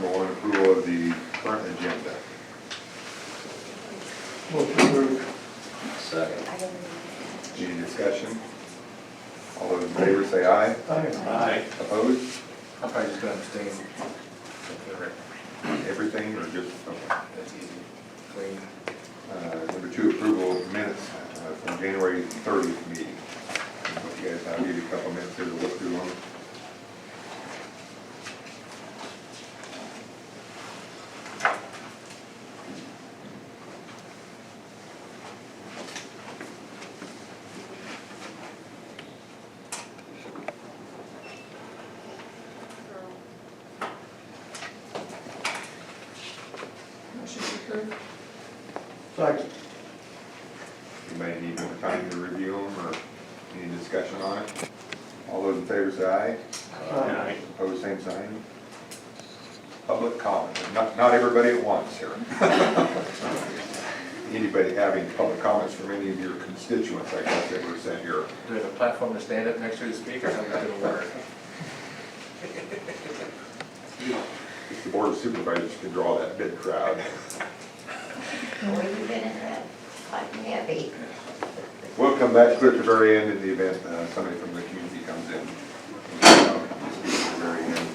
number one, approval of the current agenda. Motion approved. Second. Any discussion? All those in favor say aye. Aye. Opposed? I'm probably just gonna abstain. Everything or just, okay. That's easy, clean. Number two, approval of minutes from January 30th meeting. Hope you guys, I'll give you a couple minutes here to look through them. Motion approved. Second. You may need more time to review them or any discussion on it. All those in favor say aye. Aye. Opposed, same sign. Public comment, not everybody at once here. Anybody having public comments from any of your constituents, I guess they were sent here. Do we have a platform to stand up next to the speaker? How does it work? If the board of supervisors can draw that big crowd. Where you been in that, like heavy? We'll come back to it at the very end in the event somebody from the community comes in. Just at the very end.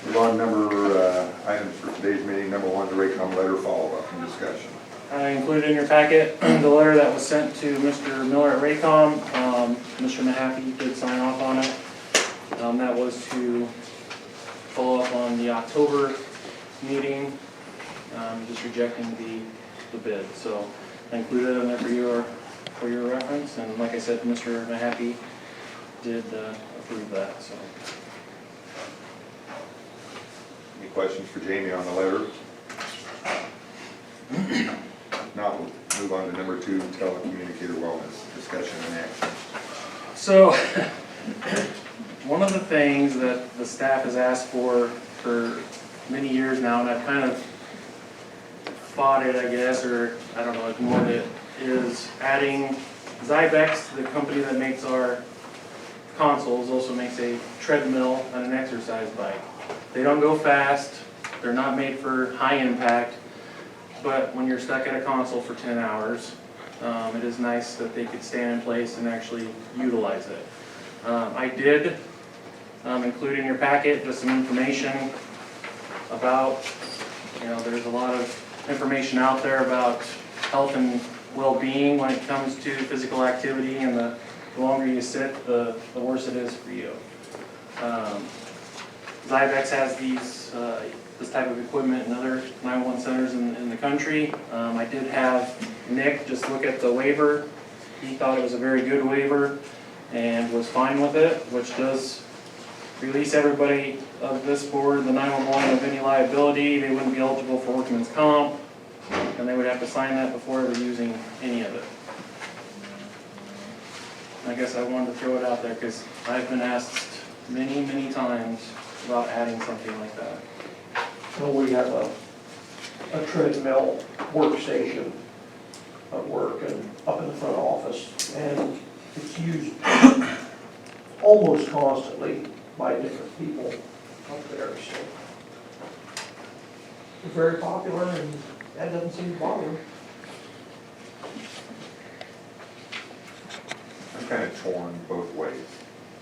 Move on to number items for today's meeting. Number one, the Raycom letter follow-up and discussion. I included in your packet the letter that was sent to Mr. Miller at Raycom. Mr. Mahaska did sign off on it. That was to follow up on the October meeting, just rejecting the bid. So I included it in there for your reference, and like I said, Mr. Mahaska did approve that. So. Any questions for Jamie on the letter? Now we'll move on to number two, telecommunicator wellness, discussion and action. So, one of the things that the staff has asked for many years now, and I've kind of fought it, I guess, or I don't know, ignored it, is adding Zybex, the company that makes our consoles, also makes a treadmill and an exercise bike. They don't go fast, they're not made for high impact, but when you're stuck at a console for 10 hours, it is nice that they could stand in place and actually utilize it. I did include in your packet just some information about, there's a lot of information out there about health and well-being when it comes to physical activity, and the longer you sit, the worse it is for you. Zybex has this type of equipment in other 911 centers in the country. I did have Nick just look at the waiver. He thought it was a very good waiver and was fine with it, which does release everybody of this board, the 911, of any liability. They wouldn't be eligible for workman's comp, and they would have to sign that before ever using any of it. I guess I wanted to throw it out there because I've been asked many, many times about adding something like that. So we have a treadmill workstation at work and up in the front office, and it's used almost constantly by different people up there, so. It's very popular, and that doesn't seem to bother them. I'm kind of torn both ways.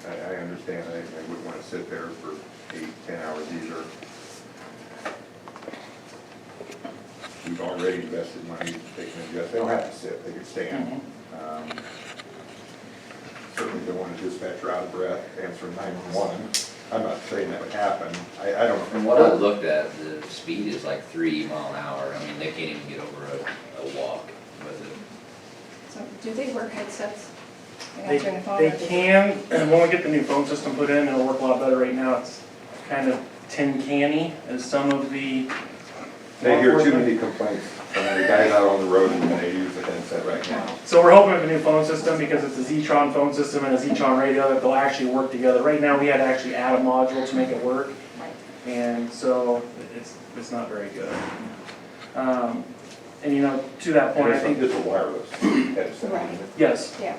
I understand I wouldn't want to sit there for 8-10 hours either. We've already invested money, they can adjust, they don't have to sit, they can stand. Certainly don't want to dispatch her out of breath, answer 911. I'm not saying that would happen, I don't know. From what I looked at, the speed is like 3 miles an hour. I mean, they can't even get over a walk with it. So do they wear headsets? They can, and when we get the new phone system put in, it'll work a lot better. Right now, it's kind of tin canny as some of the. They hear too many complaints from the guys out on the road and they use the headset right now. So we're hoping with a new phone system, because it's a Zetron phone system and a Zetron radio, that they'll actually work together. Right now, we had to actually add a module to make it work, and so it's not very good. And to that point, I think. It's a wireless headset. Right. Yes. Yeah.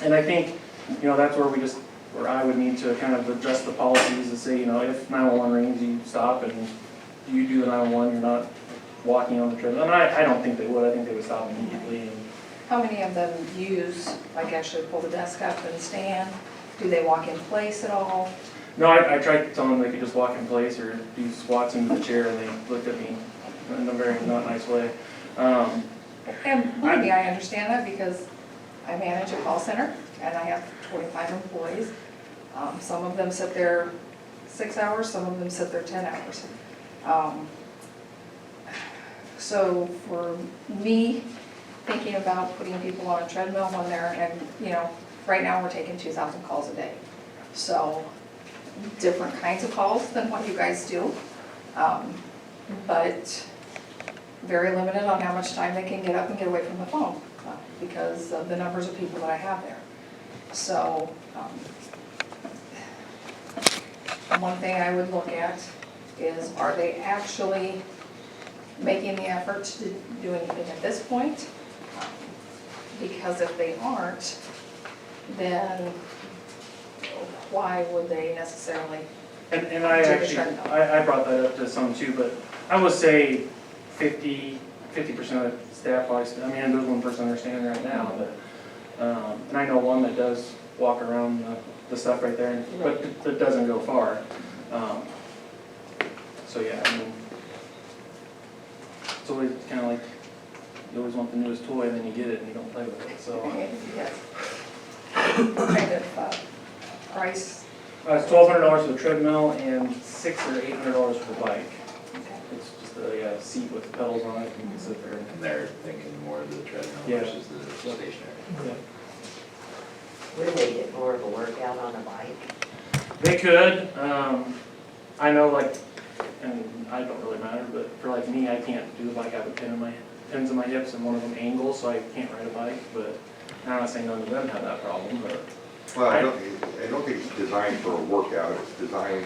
And I think, that's where I would need to kind of adjust the policies and say, if 911 rings, you stop and you do the 911, you're not walking on the treadmill. And I don't think they would, I think they would stop immediately. And How many of them use, like actually pull the desk up and stand? Do they walk in place at all? no, I tried to tell them they could just walk in place or do squats into the chair, and they looked at me in a very not nice way. And believe me, I understand that because I manage a call center and I have 25 employees. Some of them sit there 6 hours, some of them sit there 10 hours. So for me, thinking about putting people on a treadmill when they're, and you know, right now we're taking 2,000 calls a day. So different kinds of calls than what you guys do. But very limited on how much time they can get up and get away from the phone because of the numbers of people that I have there. So one thing I would look at is, are they actually making the effort to do anything at this point? Because if they aren't, then why would they necessarily? And I Do the actually, treadmill. I brought that up to some too, but I would say 50% of the staff probably, I mean, there's one person understanding right now, but, and I know one that does walk around the stuff right there, but it doesn't go far. So yeah, I mean, it's always kind of like, you always want the newest toy and then you get it and you don't play with it, so. Yes. What kind of price? It's $1,200 for the treadmill and $600 or $800 for the bike. Okay. It's just a seat with pedals on it and you can sit there. And they're thinking more of the treadmill Yeah. versus the stationary. Yeah. Would they get more of a workout on a bike? They could, I know like, and I don't really matter, but for like me, I can't do the bike, I have pins in my hips and one of them angles, so I can't ride a bike, but I'm not saying none of them have that problem, but. Well, I don't think it's designed for a workout, it's designed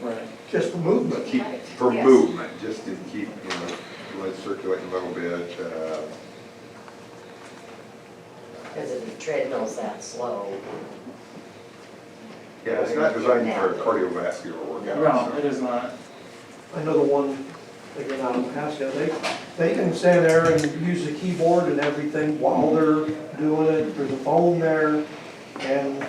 Right. Just for movement. keep, for Yes. movement, just to keep, you know, blood circulating a little bit. Because if the treadmill's that slow. Yeah, it's not designed for a cardiovascular workout. No, so. it is not. I know the one, again, out of Mahaska, they can stand there and use the keyboard and everything while they're doing it. There's a phone there, and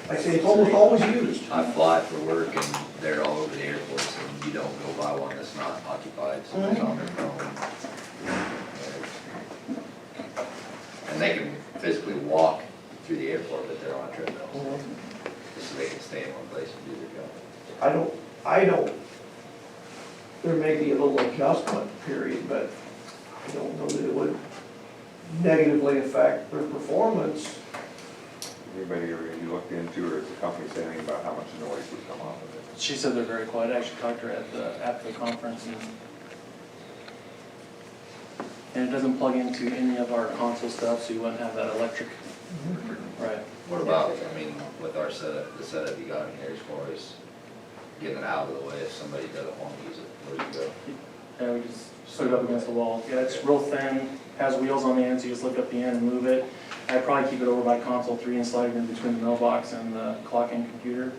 like I say, it's almost always used. I fly for work and they're all over the airports and you don't go by one that's not occupied, somebody's on their phone. And they can physically walk through the airport, but they're on treadmills, just so they can stay in one place and do their job. I don't, there may be a little adjustment period, but I don't know that it would negatively affect their performance. Anybody ever you looked into, or has the company said anything about how much noise would come off of it? She said they're very quiet. I actually talked to her after the conference, and it doesn't plug into any of our console stuff, so you wouldn't have that electric. Right. What about, I mean, with our setup, the setup you got in here as far as getting it out of the way if somebody doesn't want to use it, where do you go? Yeah, we just put it up against the wall. Yeah, it's real thin, has wheels on the end, so you just lift up the end and move it. I'd probably keep it over by console 3 and slide it in between the mailbox and the clock-in computer.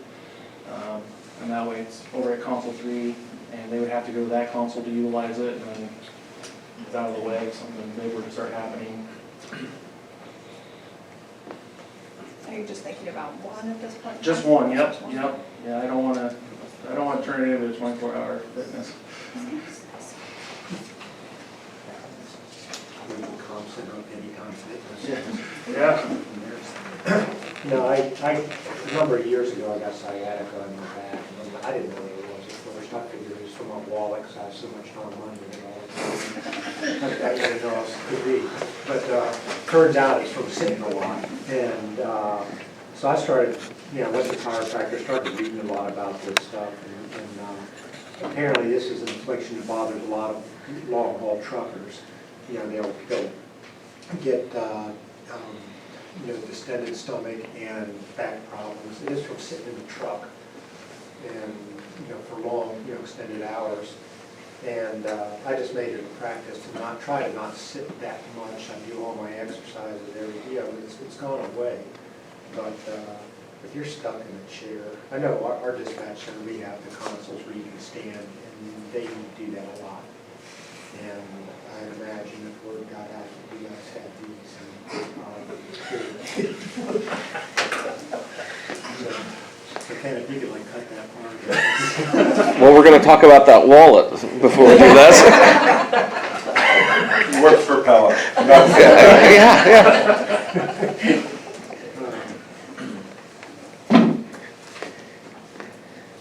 And that way it's over at console 3, and they would have to go to that console to utilize it, and then it's out of the way if something big were to start happening. Are you just thinking about one at this point? Just one, yep, Just one? yep. Yeah, I don't wanna turn it into a 24-hour fitness. Yeah. No, a number of years ago, I got sciatica on my back, and I didn't know what it was at first. I figured it was from my wallet, because I have so much more money in it all the time. I didn't know what it could be. But turns out it's from sitting a lot. And so I started, went to chiropractor, started reading a lot about this stuff. And apparently this is an affliction that bothers a lot of long-haul truckers. They'll get distended stomach and back problems. It is from sitting in the truck and, for long, extended hours. And I just made it a practice to try to not sit that much. I do all my exercises every day. It's gone away. But if you're stuck in a chair, I know our dispatch center, we have the consoles where you can stand stand, and they do that a lot. And I imagine if word got out that you guys had these, so kind of, you could like cut that part. Well, we're gonna talk about that wallet before we do this. Works for Pella. Yeah, yeah.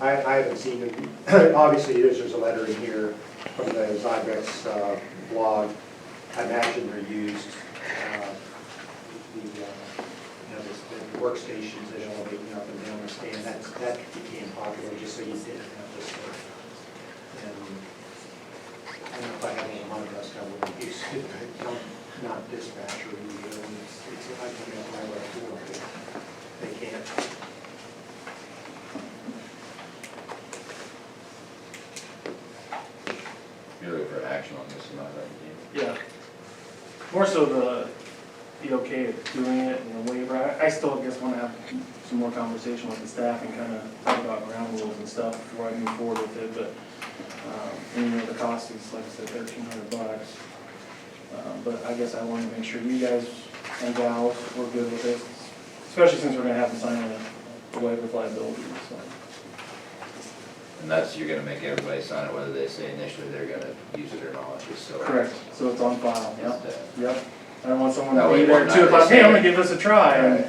I haven't seen them, obviously there's a letter in here from the Zybex blog. I imagine they're used, the workstations that elevate you up and down the stand, that became popular just so you didn't have this stuff. And I don't know if I had any Mahaska, I wouldn't use it, but not dispatch or radio, and it's I think that's my way to they can't. You're looking for action on this, am I right? Yeah. More so the okay of doing it and the waiver. I still guess want to have some more conversation with the staff and kind of talk about ground rules and stuff before I move forward with it, but, and, you know, the cost is, like I said, $1,300. But I guess I want to make sure you guys and gals were good with it, especially since we're going to have to sign a waiver of liability, so. And that's, you're gonna make everybody sign it, whether they say initially they're gonna use it or not, just so. Correct, so it's on file, yep, It's, yep. I don't want someone That to way be there one at night 2 o'clock, they hey, I'm say- gonna give this a try. And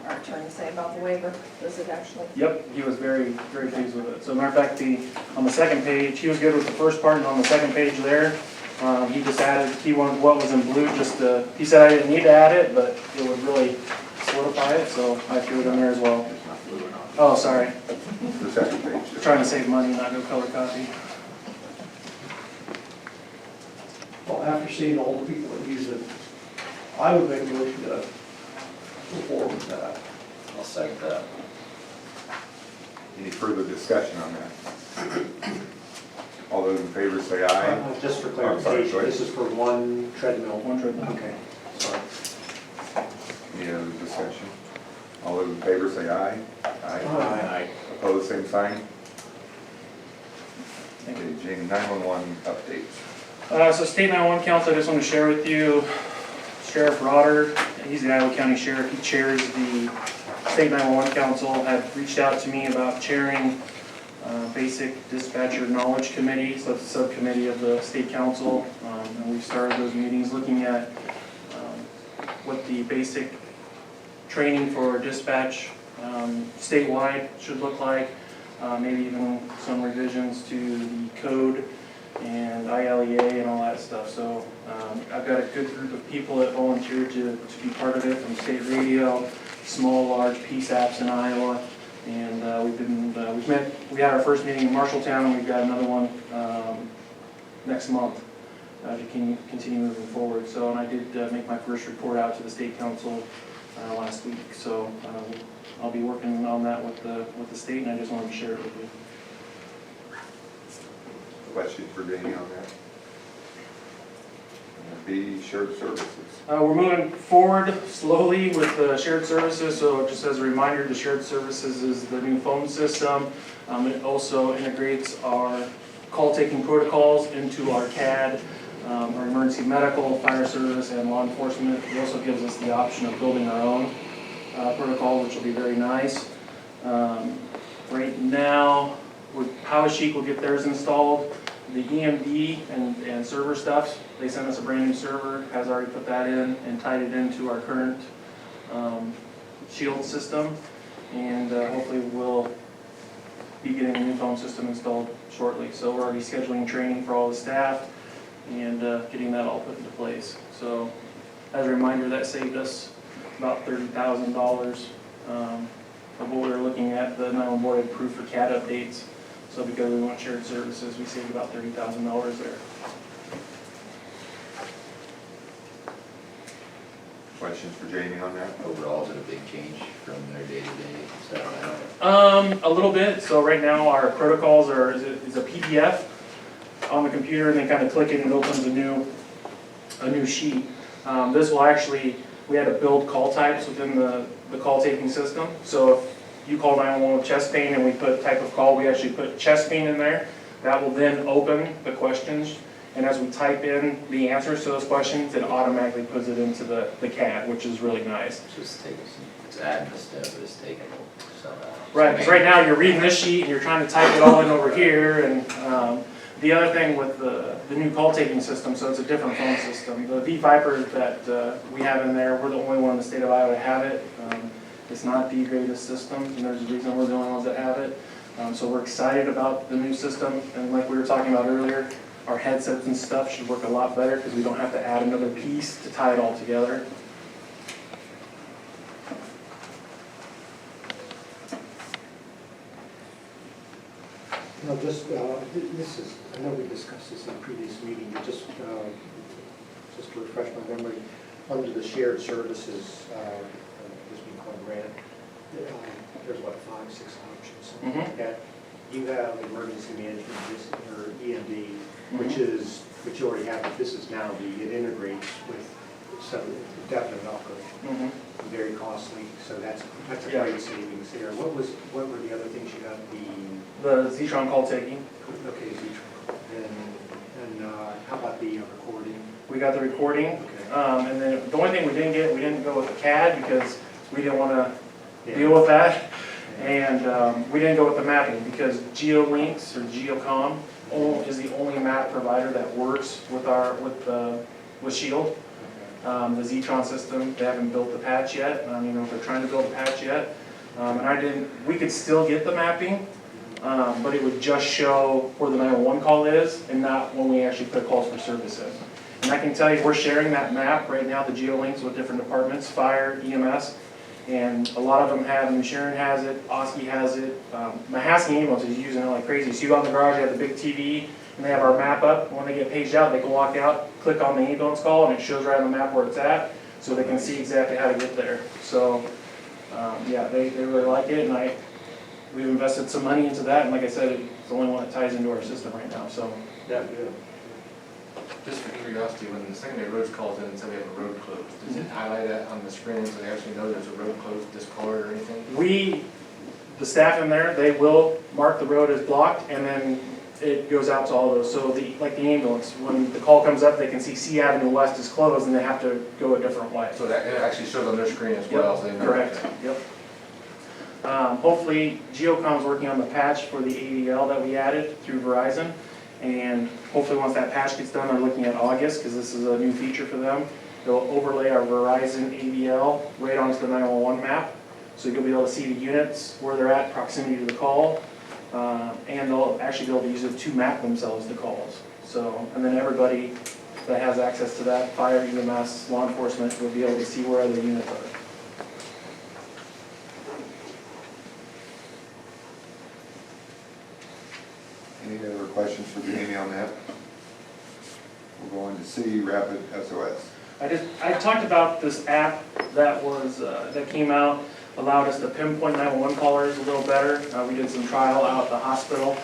Our attorney say about the waiver, does it actually? Yep, he was very, very pleased with it. So matter of fact, on the second page, he was good with the first part, and on the second page there, he just added, he wanted what was in blue, just to, he said I didn't need to add it, but it would really solidify it, so I threw it in there as well. It's not blue or not. Oh, sorry, The second page. trying to save money, not do color copy. Well, after seeing all the people that use it, I would make a motion to go forward with that. I'll second that. Any further discussion on that? All those in favor say aye. Just for I'm sorry, clarification, go ahead. this is for one treadmill. One treadmill. Okay, sorry. Any other discussion? All those in favor say aye. Aye. Opposed, same sign. Thank you. Okay, Jamie, 911 updates. So State 911 Council, I just want to share with you Sheriff Rodder. He's the Iowa County Sheriff. He chairs the State 911 Council. Have reached out to me about chairing Basic Dispatcher Knowledge Committee. So it's a subcommittee of the State Council. And we've started those meetings looking at what the basic training for dispatch statewide should look like. Maybe even some revisions to the code and ILEA and all that stuff. So I've got a good group of people that volunteered to be part of it, from state radio, small, large PSAPs in Iowa. And we had our first meeting in Marshalltown, and we've got another one next month to continue moving forward. So, and I did make my first report out to the state council last week. So I'll be working on that with the state, and I just wanted to share it with you. Question for Jamie on that? B, shared services. We're moving forward slowly with the shared services, so just as a reminder, the shared services is the new phone system. It also integrates our call-taking protocols into our CAD, our emergency medical, fire service, and law enforcement. It also gives us the option of building our own protocol, which will be very nice. Right now, Powershik will get theirs installed. The EMD and server stuff, they sent us a brand new server, has already put that in and tied it into our current Shield system. And hopefully we'll be getting a new phone system installed shortly. So we're already scheduling training for all the staff and getting that all put into place. So as a reminder, that saved us about $30,000 of what we were looking at. The 911 board had approved for CAD updates. So because we want shared services, we saved about $30,000 there. Questions for Jamie on that? Overall, is it a big change from their day-to-day stuff? A little bit. So right now our protocols is a PDF on the computer, and they kind of click it and it opens a new sheet. This will actually, we had to build call types within the the call taking system. So if you call 911 with chest pain and we put type of call, we actually put chest pain in there. That will then open the questions. And as we type in the answers to those questions, it automatically puts it into the CAD, which is really nice. It's adding the step, but it's taking some out. Right, because right now you're reading this sheet and you're trying to type it all in over here. And the other thing with the new call taking system, so it's a different phone system. The V-Viper that we have in there, we're the only one in the state of Iowa to have it. It's not the greatest system, and there's a reason we're the only ones that have it. So we're excited about the new system, and like we were talking about earlier, our headsets and stuff should work a lot better because we don't have to add another piece to tie it all together. No, just, this is, I know we discussed this in a previous meeting, but just to refresh my memory, under the shared services, this being called grant, there's what, 5, 6 options, something like that. You have emergency management, or EMD, which you already have, but this is now it integrates with some definite operation. Very costly, so that's a great savings there. What were the other things you got? The Zetron call taking. Okay, Zetron. And how about the recording? We got the recording, Okay. and then the only thing we didn't go with the CAD because we didn't want to deal with that. And we didn't go with the mapping because GeoLinks or GeoCom is the only map provider that works with Shield. The Zetron system, they haven't built the patch yet. If they're trying to build a patch yet. We could still get the mapping, but it would just show where the 911 call is and not when we actually put calls for service in. And I can tell you, we're sharing that map right now, the GeoLinks, with different departments, fire, EMS, and a lot of them have, New Sharon has it, Oski has it, Mahaska ambulance is using it like crazy. So you go out in the garage, you have the big TV, and they have our map up. When they get paged out, they can walk out, click on the ambulance call, and it shows right on the map where it's at, so they can see exactly how to get there. So, yeah, they really like it, and we've invested some money into that, and like I said, it's the only one that ties into our system right now, so. Yeah, good. Just for curiosity, when the secondary roads calls in and say we have a road closed, does it highlight that on the screen so they actually know there's a road closed, this corner or anything? The staff in there, they will mark the road as blocked, and then it goes out to all those. So like the ambulance, when the call comes up, they can see C Avenue West is closed and they have to go a different way. So that it actually shows on their screen as well, so they know. Correct, yep. Hopefully GeoCom's working on the patch for the ADL that we added through Verizon. And hopefully once that patch gets done, they're looking at August, because this is a new feature for them. They'll overlay our Verizon ADL right onto the 911 map. So you'll be able to see the units, where they're at, proximity to the call. And they'll actually be able to use it to map themselves the calls. So, and then everybody that has access to that, fire, EMS, law enforcement, will be able to see where other units are. Any other questions for Jamie on that? We're going to see Rapid SOS. I talked about this app that came out, allowed us to pinpoint 911 callers a little better. We did some trial out at the hospital.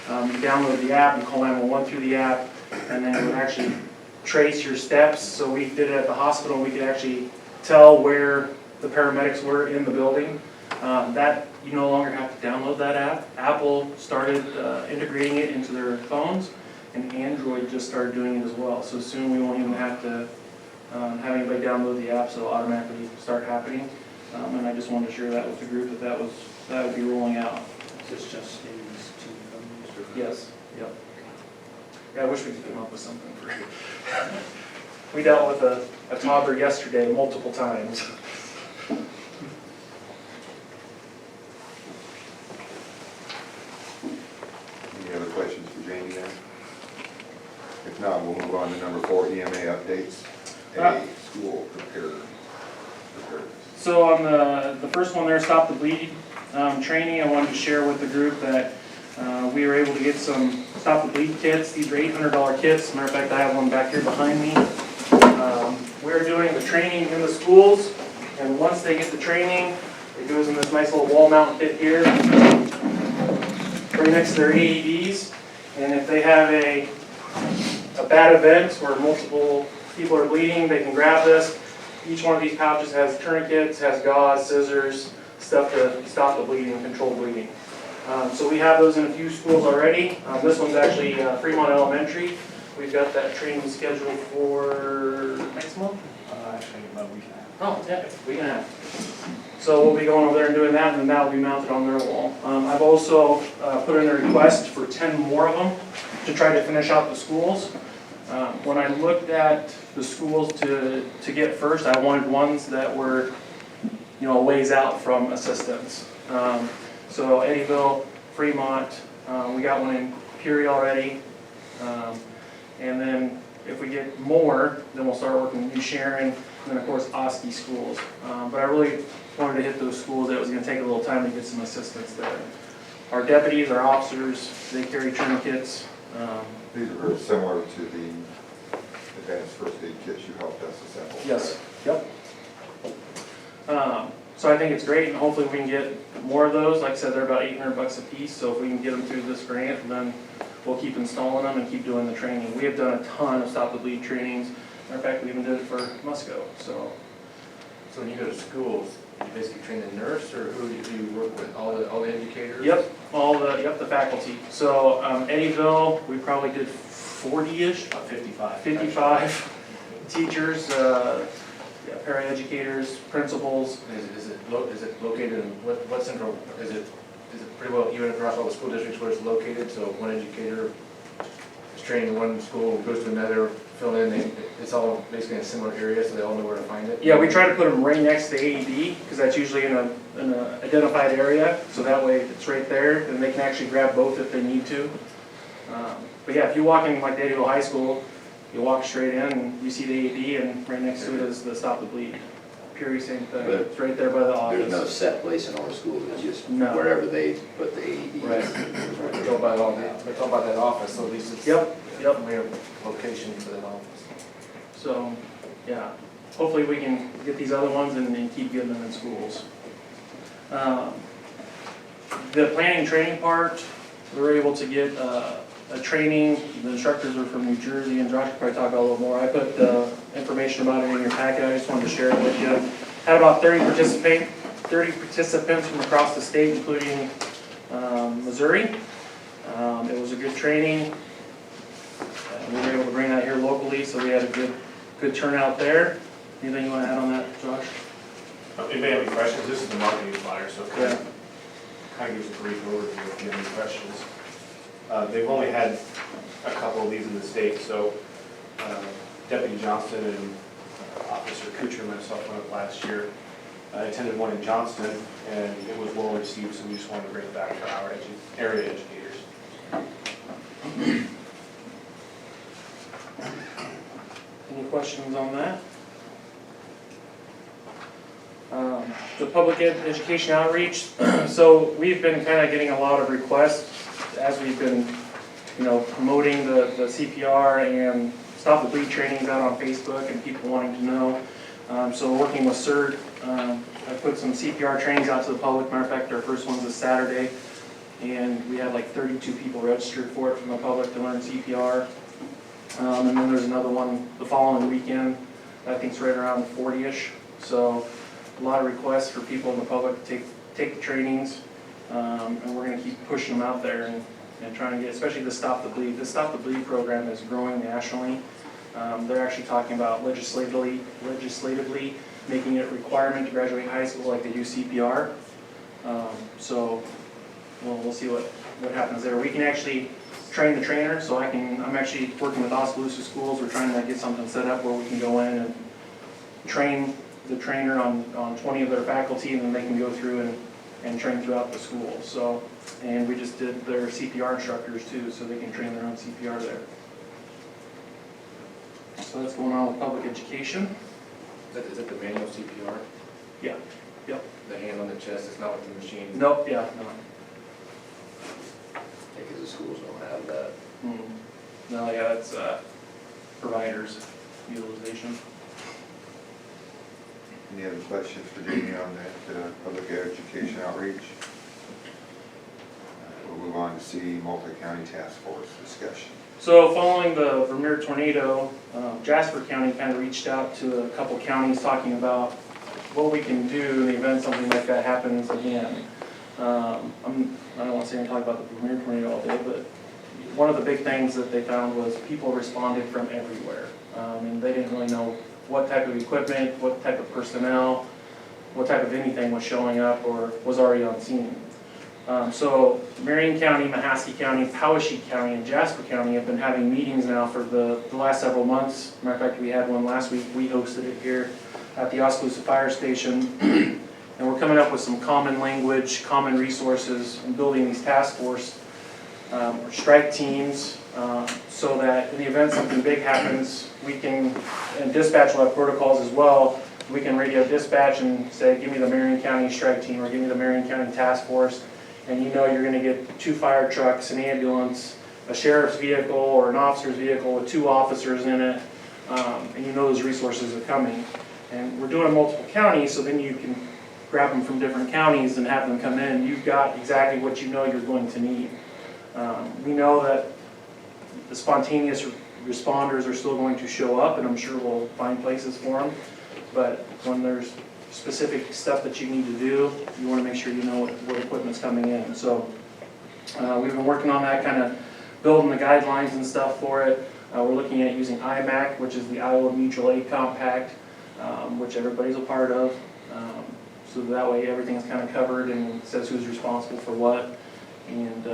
You download the app, you call 911 through the app, and then it would actually trace your steps. So we did it at the hospital. We could actually tell where the paramedics were in the building. That you no longer have to download that app. Apple started integrating it into their phones, and Android just started doing it as well. So soon we won't even have to have anybody download the app, so it'll automatically start happening. And I just wanted to share that with the group that would be rolling out. Is this just in these 2 phones? Or? Yes. Yep. Yeah, I wish we could come up with something for you. We dealt with a toddler yesterday multiple times. Any other questions for Jamie then? If not, we'll move on to number 4, EMA updates. A school preparedness. So on the first one there, Stop the Bleed training, I wanted to share with the group that we were able to get some Stop the Bleed kits. These are $800 kits. Matter of fact, I have one back here behind me. We're doing the training in the schools, and once they get the training, it goes in this nice little wall mount kit here, right next to their AEDs. And if they have a bad event where multiple people are bleeding, they can grab this. each one of these pouches has tourniquets, has gauze, scissors, stuff to stop the bleeding and control bleeding. So we have those in a few schools already. This one's actually Fremont Elementary. We've got that training scheduled for next month. Actually, about a week and a half. Oh, yeah, week and a half. So we'll be going over there and doing that, and then that'll be mounted on their wall. I've also put in a request for 10 more of them to try to finish out the schools. When I looked at the schools to get first, I wanted ones that were, you know, a ways out from assistance. So Eddyville, Fremont, we got one in Peoria already. And then if we get more, then we'll start working with New Sharon, and then of course Oski schools. But I really wanted to hit those schools that was gonna take a little time to get some assistance there. Our deputies, our officers, they carry tourniquets. These are very similar to the advanced first aid kits you helped us assemble. Yes, yep. So I think it's great, and hopefully we can get more of those. Like I said, they're about $800 a piece, so if we can get them through this grant, then we'll keep installing them and keep doing the training. We have done a ton of Stop the Bleed trainings. Matter of fact, we even did it for Mahaska, so. So when you go to schools, you basically train the nurse, or who do you work with, all the educators? Yep, the faculty. So Eddyville, we probably did 40-ish, About 55. 55 teachers, paraeducators, principals. Is it located in, what central, is it pretty well even across all the school districts where it's located? So if one educator is training in one school, goes to another, fill in, it's all basically in a similar area, so they all know where to find it? Yeah, we try to put them right next to AED, because that's usually in an identified area, so that way it's right there, and they can actually grab both if they need to. But yeah, if you walk in like the Eddyville High School, you walk straight in and you see the AED, and right next to it is the Stop the Bleed. Peoria, same thing, But it's right there by the office. There's no set place in all the schools, it's just No. wherever they put the AED. Right. They talk about that office, so at least it's. Yep. Familiar location for that office. So, yeah, hopefully we can get these other ones and keep getting them in schools. The planning training part, we were able to get a training. The instructors are from New Jersey, and Josh could probably talk about it a little more. I put information about it in your packet. I just wanted to share it with you. Had about 30 participants from across the state, including Missouri. It was a good training. We were able to bring that here locally, so we had a good turnout there. Anything you want to add on that, Josh? Anybody have any questions? This is the marketing flyer, so it Yeah. kind of gives a brief overview if you have any questions. They've only had a couple of these in the state, so Deputy Johnston and Officer Kuchar and myself went up last year. I attended one in Johnston, and it was well received, so we just wanted to bring it back to our area educators. Any questions on that? The public education outreach, so we've been kind of getting a lot of requests as we've been, you know, promoting the CPR and Stop the Bleed trainings out on Facebook and people wanting to know. So working with CERT, I put some CPR trainings out to the public. Matter of fact, our first one's this Saturday, and we had like 32 people registered for it from the public to learn CPR. And then there's another one the following weekend. I think it's right around 40-ish. So a lot of requests for people in the public to take the trainings, and we're going to keep pushing them out there and trying to get, especially the Stop the Bleed. The Stop the Bleed program is growing nationally. They're actually talking about legislatively making it a requirement to graduate high school like they do CPR. So we'll see what happens there. We can actually train the trainer, so I'm actually working with Oskaloosa schools. We're trying to get something set up where we can go in and train the trainer on 20 of their faculty, and then they can go through and train throughout the school. So, and we just did their CPR instructors too, so they can train their own CPR there. So that's going on with public education. Is that the manual CPR? Yeah, yep. The hand on the chest, it's not with the machine? Nope, yeah, no. Because the schools don't have that. No, yeah, that's providers utilization. Any other questions for Jamie on that public education outreach? We'll move on to 501c multi-county task force discussion. So following the Vermeer tornado, Jasper County kind of reached out to a couple counties talking about what we can do in the event something like that happens again. I don't want to say I'm talking about the Vermeer tornado all day, but one of the big things that they found was people responded from everywhere. And they didn't really know what type of equipment, what type of personnel, what type of anything was showing up or was already on scene. So Marion County, Mahaska County, Poweshiek County, and Jasper County have been having meetings now for the last several months. Matter of fact, we had one last week. We hosted it here at the Oskaloosa Fire Station. And we're coming up with some common language, common resources, and building these task force or strike teams so that in the event something big happens, we can, and dispatch will have protocols as well, we can radio dispatch and say, give me the Marion County strike team or give me the Marion County task force. And you know you're going to get 2 fire trucks, an ambulance, a sheriff's vehicle or an officer's vehicle with 2 officers in it, and you know those resources are coming. And we're doing multiple counties, so then you can grab them from different counties and have them come in. You've got exactly what you know you're going to need. We know that the spontaneous responders are still going to show up, and I'm sure we'll find places for them. But when there's specific stuff that you need to do, you want to make sure you know what equipment's coming in. So we've been working on that, kind of building the guidelines and stuff for it. We're looking at using IMAC, which is the Iowa Mutual Aid Compact, which everybody's a part of. So that way everything's kind of covered and it says who's responsible for what, and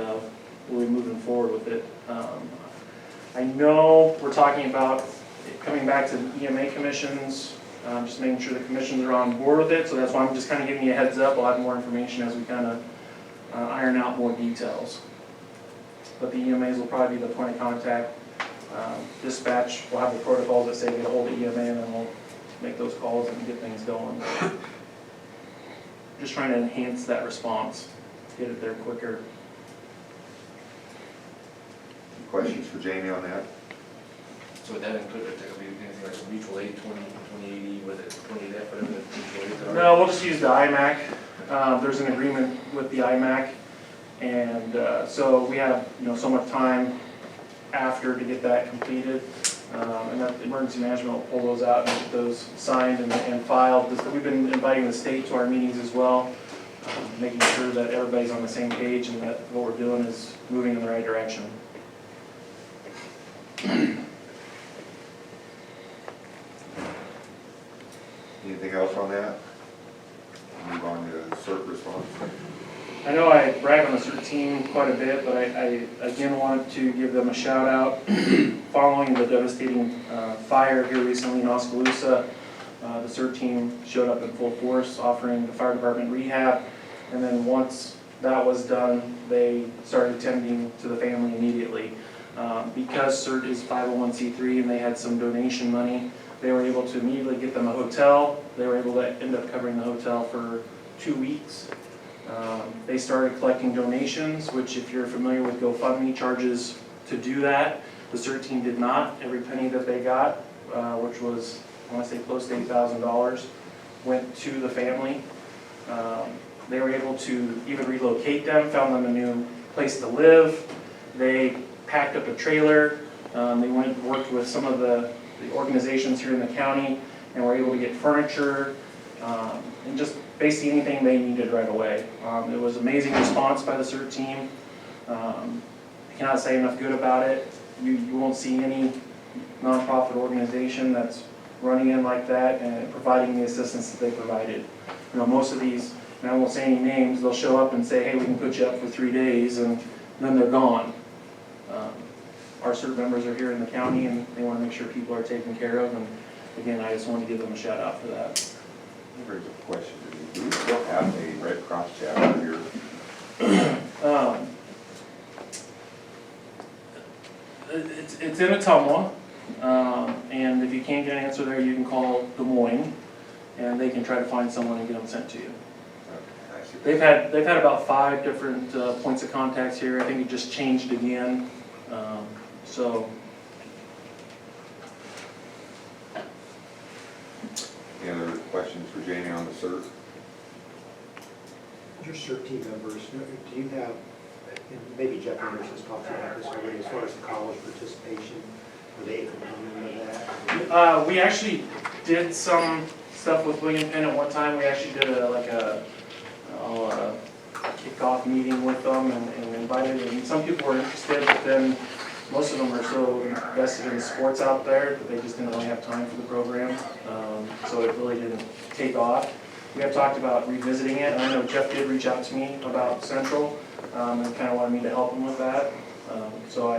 we'll be moving forward with it. I know we're talking about coming back to the EMA commissions, just making sure the commissions are on board with it, so that's why I'm just kind of giving you a heads up. We'll have more information as we kind of iron out more details. But the EMAs will probably be the point of contact. Dispatch will have the protocols that say get a hold of EMA, and then we'll make those calls and get things going. Just trying to enhance that response, get it there quicker. Questions for Jamie on that? So would that include, there could be anything like a mutual aid 2080, with it 28F, whatever the mutual aids are? No, we'll just use the IMAC. There's an agreement with the IMAC, and so we have so much time after to get that completed, and that emergency management will pull those out and get those signed and filed. We've been inviting the state to our meetings as well, making sure that everybody's on the same page and that what we're doing is moving in the right direction. Anything else on that? Move on to CERT response. I know I brag on the CERT team quite a bit, but I again want to give them a shout out. Following the devastating fire here recently in Oskaloosa, the CERT team showed up in full force offering the fire department rehab, and then once that was done, they started tending to the family immediately. Because CERT is 501c3 and they had some donation money, they were able to immediately get them a hotel. They were able to end up covering the hotel for 2 weeks. They started collecting donations, which if you're familiar with GoFundMe, charges to do that. The CERT team did not. Every penny that they got, which was, I want to say close to $8,000, went to the family. They were able to even relocate them, found them a new place to live. They packed up a trailer. They went and worked with some of the organizations here in the county and were able to get furniture and just basically anything they needed right away. It was an amazing response by the CERT team. I cannot say enough good about it. You won't see any nonprofit organization that's running in like that and providing the assistance that they provided. Most of these, and I won't say any names, they'll show up and say, hey, we can put you up for 3 days, and then they're gone. Our CERT members are here in the county and they want to make sure people are taken care of, and again, I just want to give them a shout out for that. Here's a question. Do we still have a Red Cross chapter here? It's in Ottumwa, and if you can't get an answer there, you can call Des Moines, and they can try to find someone and get them sent to you. Okay, I see. They've had about 5 different points of contacts here. I think it just changed again. Any other questions for Jamie on the CERT? Your CERT team members, do you have And maybe Jeff Anderson's talked about this already, as far as the college participation, are they a component of that? We actually did some stuff with William Penn at one time. We actually did a kickoff meeting with them and invited, and some people were interested, but then most of them are so invested in sports out there that they just didn't really have time for the program. So it really didn't take off. We have talked about revisiting it, and I know Jeff did reach out to me about Central, and kind of wanted me to help him with that.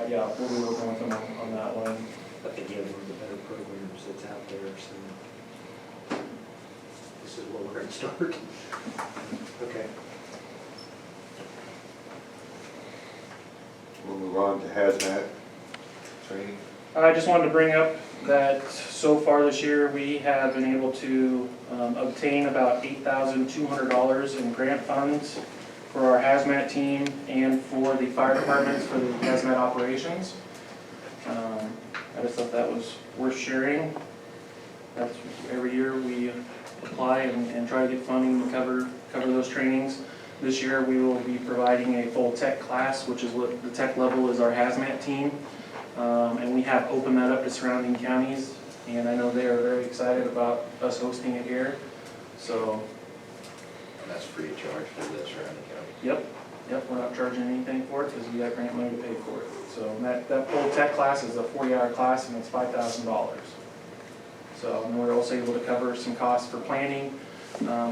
Yeah, we'll be working with him on that one. But again, one of the better programs that's out there, so this is where we're gonna start. Okay. We'll move on to hazmat training. I just wanted to bring up that so far this year, we have been able to obtain about $8,200 in grant funds for our hazmat team and for the fire departments for the hazmat operations. I just thought that was worth sharing. That's every year we apply and try to get funding to cover those trainings. This year we will be providing a full tech class, which is what the tech level is our hazmat team. And we have opened that up to surrounding counties, and I know they are very excited about us hosting it here. So, And that's free of charge for the surrounding county. yep, we're not charging anything for it because we got grant money to pay for it. So that full tech class is a 40-hour class, and it's $5,000. So, and we're also able to cover some costs for planning,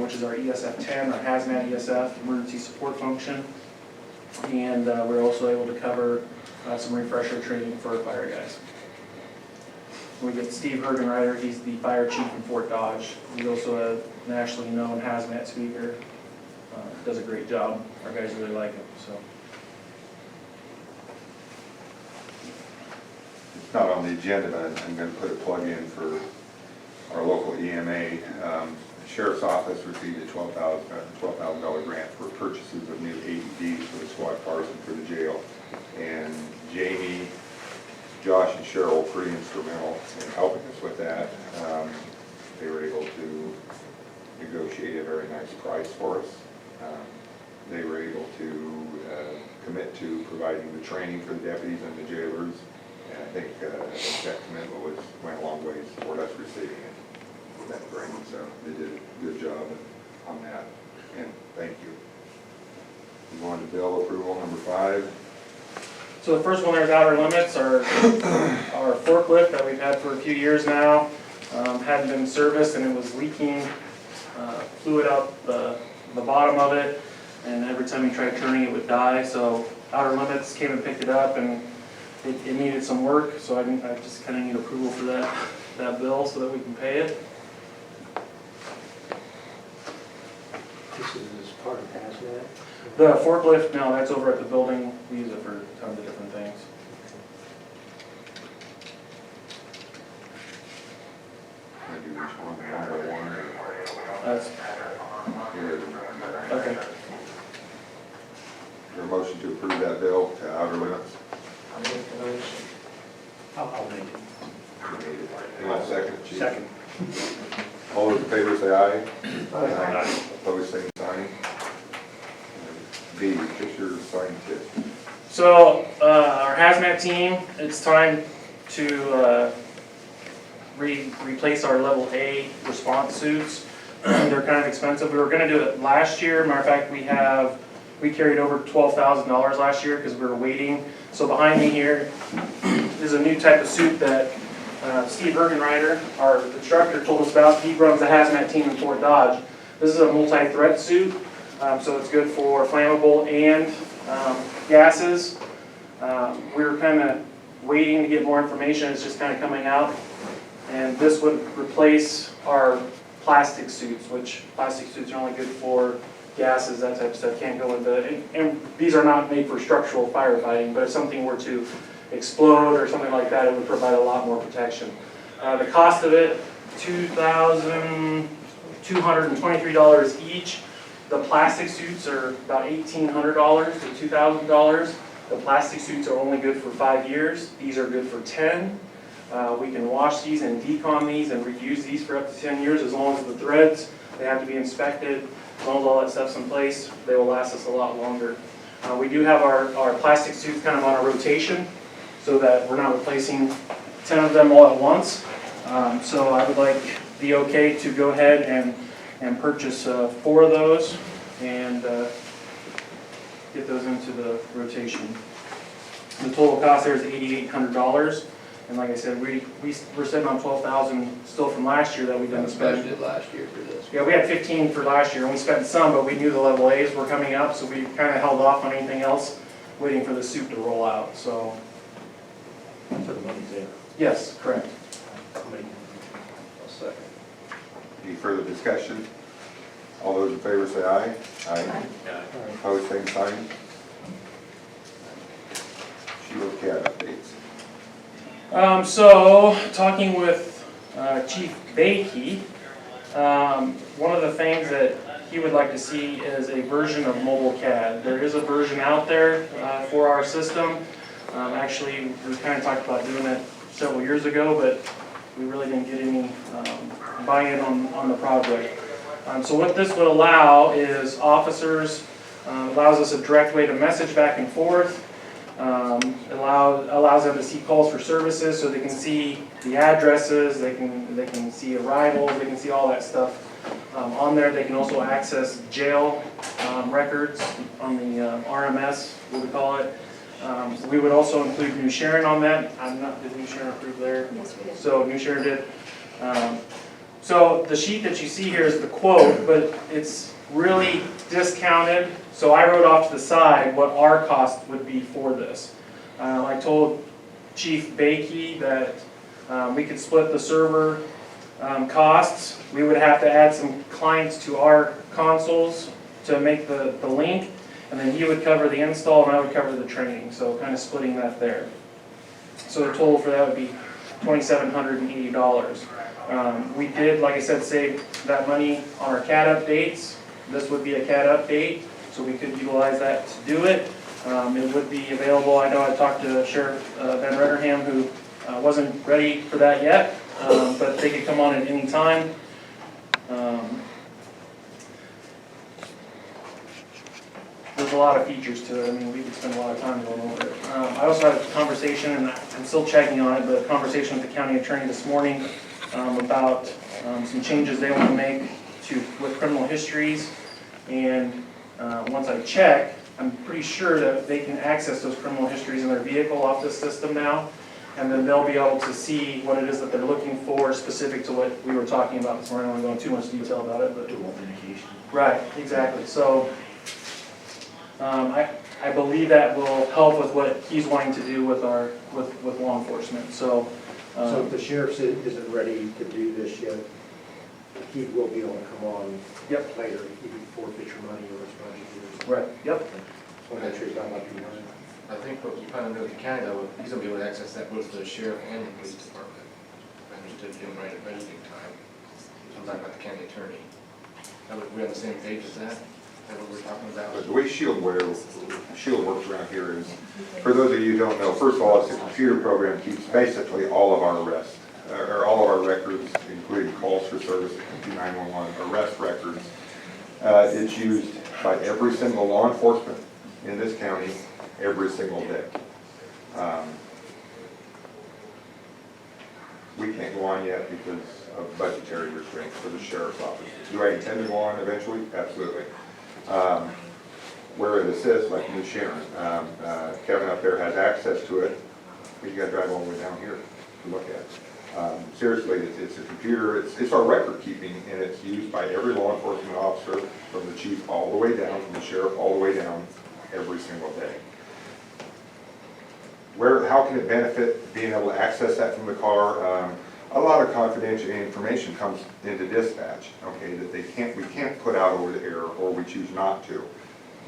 which is our ESF-10, our hazmat ESF, emergency support function. And we're also able to cover some refresher training for our fire guys. We get Steve Hergenreiter, he's the fire chief in Fort Dodge. He's also a nationally known hazmat speaker. Does a great job. Our guys really like him, so. It's not on the agenda, but I'm going to put a plug in for our local EMA. The Sheriff's Office received a $12,000 grant for purchases of new AEDs for the squad cars and for the jail. And Jamie, Josh, and Cheryl were pretty instrumental in helping us with that. They were able to negotiate a very nice price for us. They were able to commit to providing the training for the deputies and the jailers. And I think that commitment went a long ways toward us receiving it. That grant, so they did a good job on that, and thank you. Move on to bill approval number 5. So the first one there's Outer Limits, our forklift that we've had for a few years now. Hadn't been serviced and it was leaking fluid out the bottom of it, and every time you tried turning it would die. So Outer Limits came and picked it up, and it needed some work, so I just kind of need approval for that bill so that we can pay it. This is part of hazmat. The forklift, no, that's over at the building. We use it for tons of different things. I do each one by one. That's, Here, okay. Is there a motion to approve that bill to Outer Limits? I'll make the motion. I'll make it. Anyone second? Chief? Second. All those in favor say aye. Aye. Opposed, same sign. B, Fisher Scientist. So, our hazmat team, it's time to replace our level A response suits. They're kind of expensive. We were gonna do it last year. Matter of fact, we carried over $12,000 last year because we were waiting. So behind me here is a new type of suit that Steve Hergenreiter, our instructor, told us about. He runs the hazmat team in Fort Dodge. This is a multi-threat suit, so it's good for flammable and gases. We were kind of waiting to get more information. It's just kind of coming out. And this would replace our plastic suits, which plastic suits are only good for gases, that type of stuff. Can't go into, and these are not made for structural firefighting, but if something were to explode or something like that, it would provide a lot more protection. The cost of it, $2,223 each. The plastic suits are about $1,800 to $2,000. The plastic suits are only good for 5 years. These are good for 10. We can wash these and decom these and reuse these for up to 10 years as long as the threads, they have to be inspected. As long as all that stuff's in place, they will last us a lot longer. We do have our plastic suits kind of on a rotation so that we're not replacing 10 of them all at once. So I would like the okay to go ahead and purchase 4 of those and get those into the rotation. The total cost there is $8,800. And like I said, we're sitting on 12,000 still from last year that we That didn't was spend. budgeted last year for this. Yeah, we had 15 for last year, and we spent some, but we knew the level A's were coming up, so we kind of held off on anything else, waiting for the suit to roll out, so. So the money's there. Yes, correct. I'll second. Any further discussion? All those in favor say aye. Aye. Opposed, same sign. Shield CAD updates. So, talking with Chief Bakey, one of the things that he would like to see is a version of mobile CAD. There is a version out there for our system. Actually, we kind of talked about doing it several years ago, but we really didn't get any buy-in on the project. So what this would allow is officers, allows us a direct way to message back and forth, allows them to see calls for services so they can see the addresses, they can see arrivals, they can see all that stuff on there. They can also access jail records on the RMS, what we call it. We would also include New Sharon on that. Did New Sharon approve there? Yes, we did. So New Sharon did. So the sheet that you see here is the quote, but it's really discounted. So I wrote off to the side what our cost would be for this. I told Chief Bakey that we could split the server costs. We would have to add some clients to our consoles to make the link, and then he would cover the install and I would cover the training, so kind of splitting that there. So the total for that would be $2,780. We did, like I said, save that money on our CAD updates. This would be a CAD update, so we could utilize that to do it. It would be available. I know I talked to Sheriff Van Retterham, who wasn't ready for that yet, but they could come on at any time. There's a lot of features to it. I mean, we could spend a lot of time going over it. I also had a conversation, and I'm still checking on it, but a conversation with the county attorney this morning about some changes they want to make with criminal histories. And once I check, I'm pretty sure that they can access those criminal histories in their vehicle off this system now. And then they'll be able to see what it is that they're looking for specific to what we were talking about this morning. I don't want to go into too much detail about it, but. Right, exactly. So I believe that will help with what he's wanting to do with law enforcement. So So if the sheriff isn't ready to do this yet, he will be able to come on Yep. later, he can forfeit your money or his budget or right, yep. So make sure he's not about to be running. I think what you plan on doing with the county though, he's gonna be able to access that both the sheriff and the police department. I understood him right at budgeting time. I'm talking about the county attorney. We on the same page as that? Is that what we're talking about? The way Shield works around here is, for those of you who don't know, first of all, it's a computer program, keeps basically all of our arrests, or all of our records, including calls for service, 911, arrest records. It's used by every single law enforcement in this county every single day. We can't go on yet because of budgetary restraints for the sheriff's office. Do I intend to go on eventually? Absolutely. Where it assists, like New Sharon, Kevin up there has access to it, but you gotta drive all the way down here to look at it. Seriously, it's a computer, it's our record keeping, and it's used by every law enforcement officer, from the chief all the way down, from the sheriff all the way down, every single day. How can it benefit being able to access that from the car? A lot of confidential information comes into dispatch, okay, that we can't put out over the air, or we choose not to,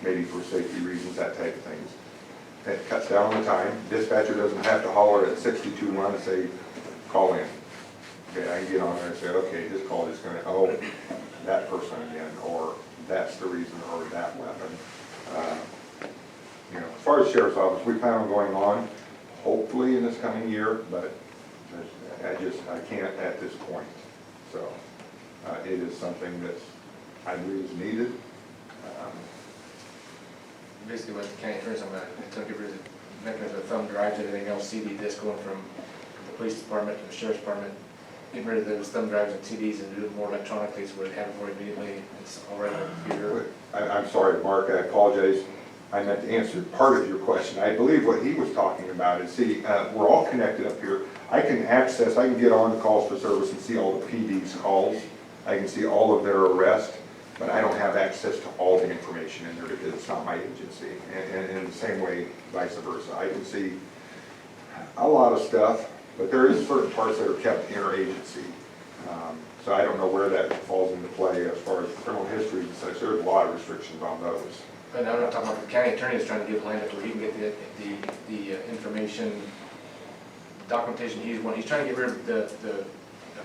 maybe for safety reasons, that type of things. It cuts down on the time. Dispatcher doesn't have to holler at 621 and say, call in. Okay, I can get on there and say, okay, this call is going to, oh, that person again, or that's the reason, or that weapon. As far as sheriff's office, we plan on going on, hopefully in this coming year, but I can't at this point. So it is something that I believe is needed. basically what the county attorney's talking about, it took rid of mechanism of thumb drives, everything else, CD disc going from the police department to the sheriff's department. Get rid of those thumb drives and CDs and do it more electronically, so we have it more immediately, it's already on the computer. I'm sorry, Mark, I apologize. I meant to answer part of your question. I believe what he was talking about is, see, we're all connected up here. I can get on the calls for service and see all the PD's calls. I can see all of their arrests, but I don't have access to all the information in there because it's not my agency. And in the same way, vice versa. I can see a lot of stuff, but there is certain parts that are kept interagency. So I don't know where that falls into play as far as criminal history and such. There's a lot of restrictions on those. But now I'm talking about the county attorney is trying to get behind it where he can get the information, documentation he's trying to get rid of the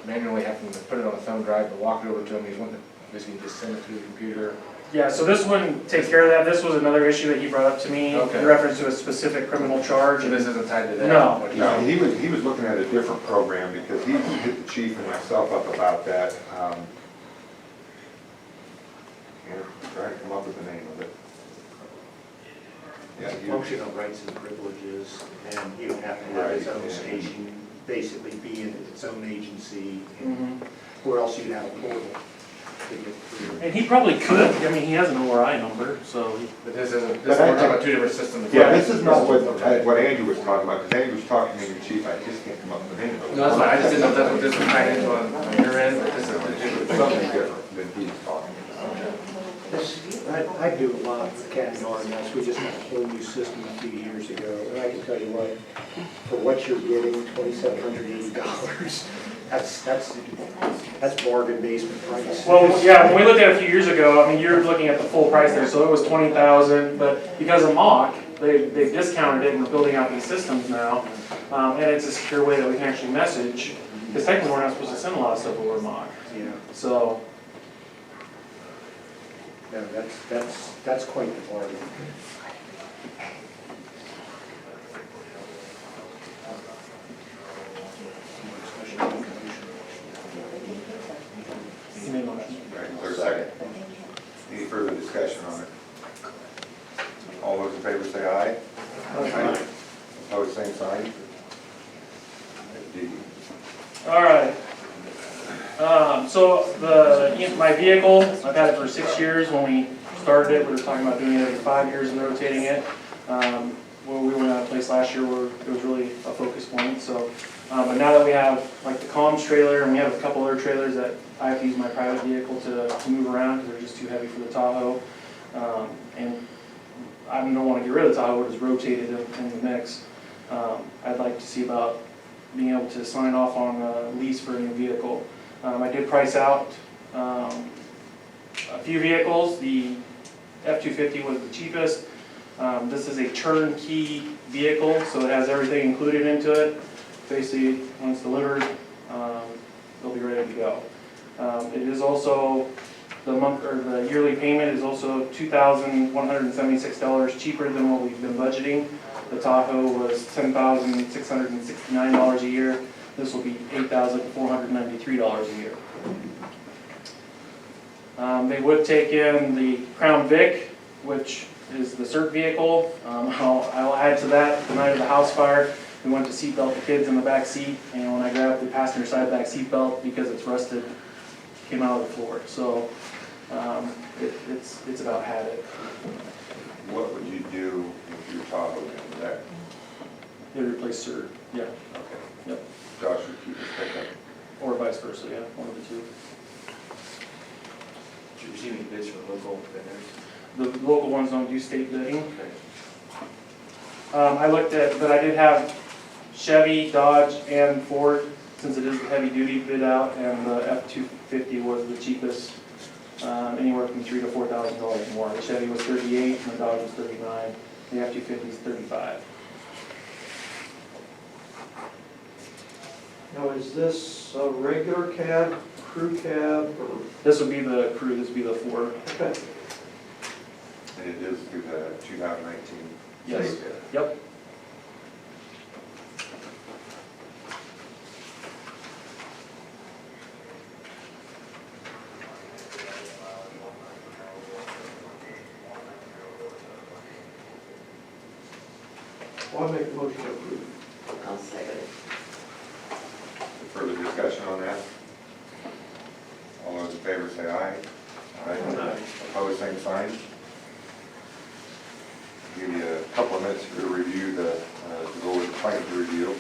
manually having to put it on a thumb drive and walk it over to him. He's wanting to basically just send it through the computer. Yeah, so this one takes care of that. This was another issue that he brought up to me Okay. in reference to a specific criminal charge. So this isn't tied to that? No. what he's No, doing? he was looking at a different program because he hit the chief and myself up about that. Trying to come up with the name of it. Yeah, he was- Functional rights and privileges, and you would have to have its Right, own yeah. station, basically be in its own agency, Mhm. or else you'd have a portal to get through. And he probably could, I mean, he has an ORI number, so he But this isn't, But we're talking about two different systems. Yeah, this is not what Andrew was talking about, because Andrew was talking to me, the chief, I just can't come up with the name of it. No, that's fine, I just didn't know if that's what this was tied into on your end, but this is Something different than he's talking about. I do a lot for Cat and RMS, we just had a whole new system a few years ago, and I can tell you what, for what you're getting, $2,780, that's bargain basement price. well, yeah, when we looked at it a few years ago, I mean, you're looking at the full price there, so it was 20,000, but because of mock, they've discounted it and we're building out these systems now. And it's a secure way that we can actually message, because technically we're not supposed to send a lot of stuff over mock. Yeah, So, no, that's quite the bargain. you made a motion. Right, is there a second? Any further discussion on it? All those in favor say aye. Aye. Opposed, same sign. D. All right. So my vehicle, I've had it for 6 years. When we started it, we were talking about doing it every 5 years and rotating it. Well, we went out of place last year where it was really a focus point. So, but now that we have like the comms trailer and we have a couple other trailers that I have to use my private vehicle to move around because they're just too heavy for the Tahoe. And I don't want to get rid of the Tahoe, just rotate it in the mix. I'd like to see about being able to sign off on a lease for a new vehicle. I did price out a few vehicles. The F-250 was the cheapest. This is a turnkey vehicle, so it has everything included into it. Basically, when it's delivered, they'll be ready to go. It is also, the yearly payment is also $2,176 cheaper than what we've been budgeting. The Tahoe was $10,669 a year. This will be $8,493 a year. They would take in the Crown Vic, which is the CERT vehicle. I'll add to that, the night of the house fire, we went to seatbelt the kids in the back seat, and when I grabbed the passenger side back seatbelt, because it's rusted, came out of the floor. So it's about had it. What would you do if your Tahoe did that? They replace CERT, yeah, Okay. Yep. Josh would keep his pickup. or vice versa, yeah, one of the two. Did you receive any bids from local vendors? The local ones don't do state bidding. I looked at, but I did have Chevy, Dodge, and Ford, since it is the heavy duty bid out, and the F-250 was the cheapest, anywhere from $3,000 to $4,000 more. The Chevy was $38,000 and the Dodge was $39,000. The F-250 is $35,000. Now, is this a regular cab, crew cab, or? This would be the crew, this would be the Ford. Okay. And it is through the 2019 Yes. state bid. Yep. Well, I make the motion to approve. I'll second it. Further discussion on that? All those in favor say aye. Aye. Opposed, same sign. Give you a couple of minutes to review to go over the claims review.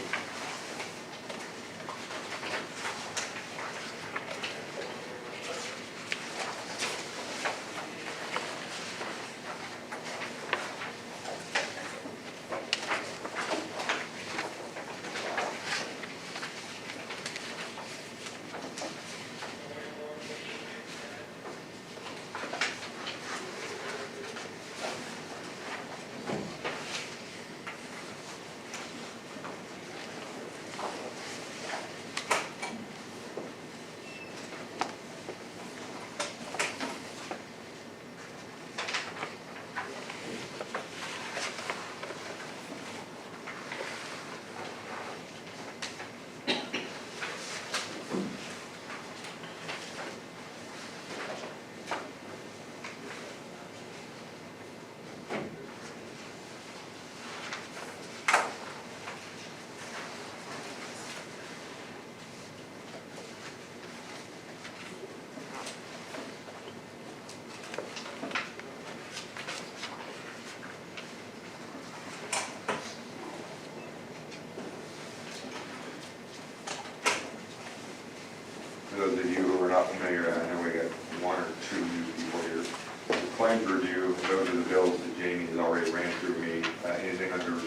For those of you who are not familiar, I know we got one or two new people here. The claims review, those are the bills that Jamie has already ran through me, anything under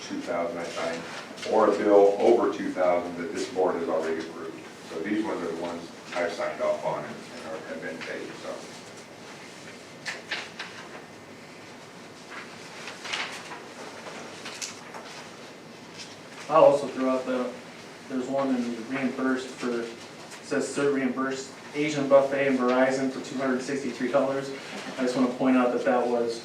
2,000 I signed, or a bill over 2,000 that this board has already approved. So these ones are the ones I've signed off on and have been paid, so. I'll also throw out there's one in reimbursed for, it says CERT reimbursed Asian buffet and Verizon for $263. I just want to point out that that was,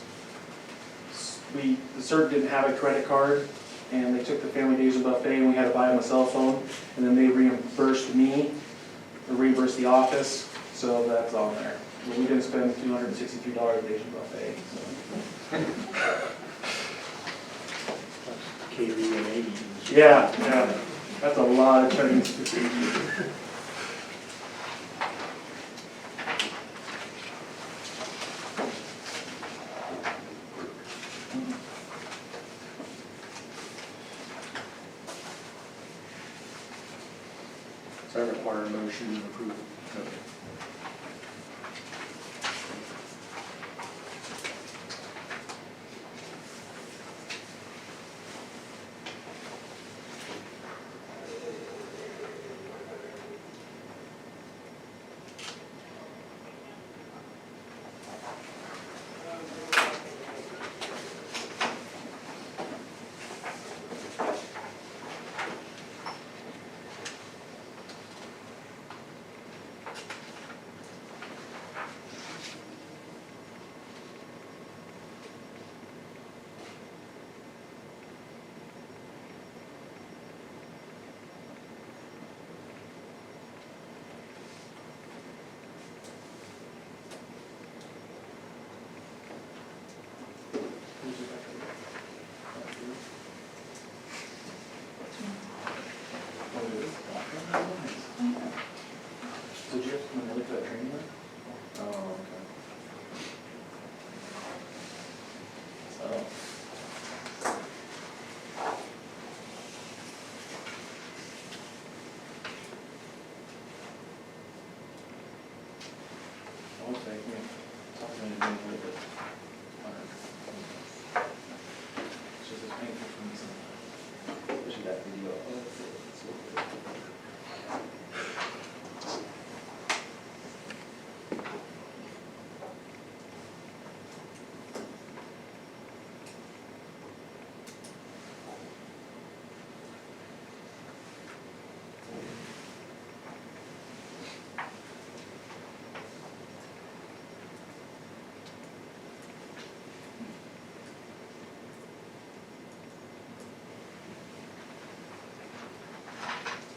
the CERT didn't have a credit card, and they took the family to Asian buffet, and we had to buy them a cell phone, and then they reimbursed me, or reimbursed the office, so that's on there. But we didn't spend $263 at Asian buffet, so. Catering and eating. Yeah, yeah, that's a lot of Chinese food. So I require a motion to approve. So did you have to come and look at that training then? Oh, okay. So. I would say, yeah, something to do with it. It's just as painful for me sometimes. Especially that video.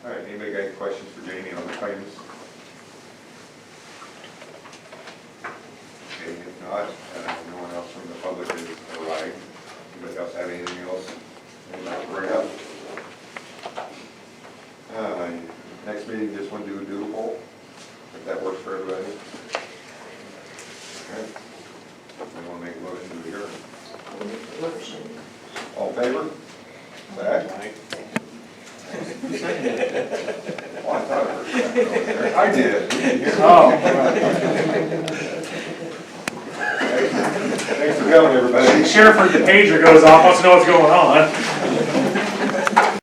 All right, anybody got any questions for Jamie on the claims? Okay, if not, no one else from the public has arrived. Anybody else have anything else? Any Motion. All in favor? Say aye. Who seconded it? Oh, I thought I heard that over there. I did. You didn't hear me? Oh, Thanks for coming, everybody. Sheriff, the pager goes off, wants to know what's going on.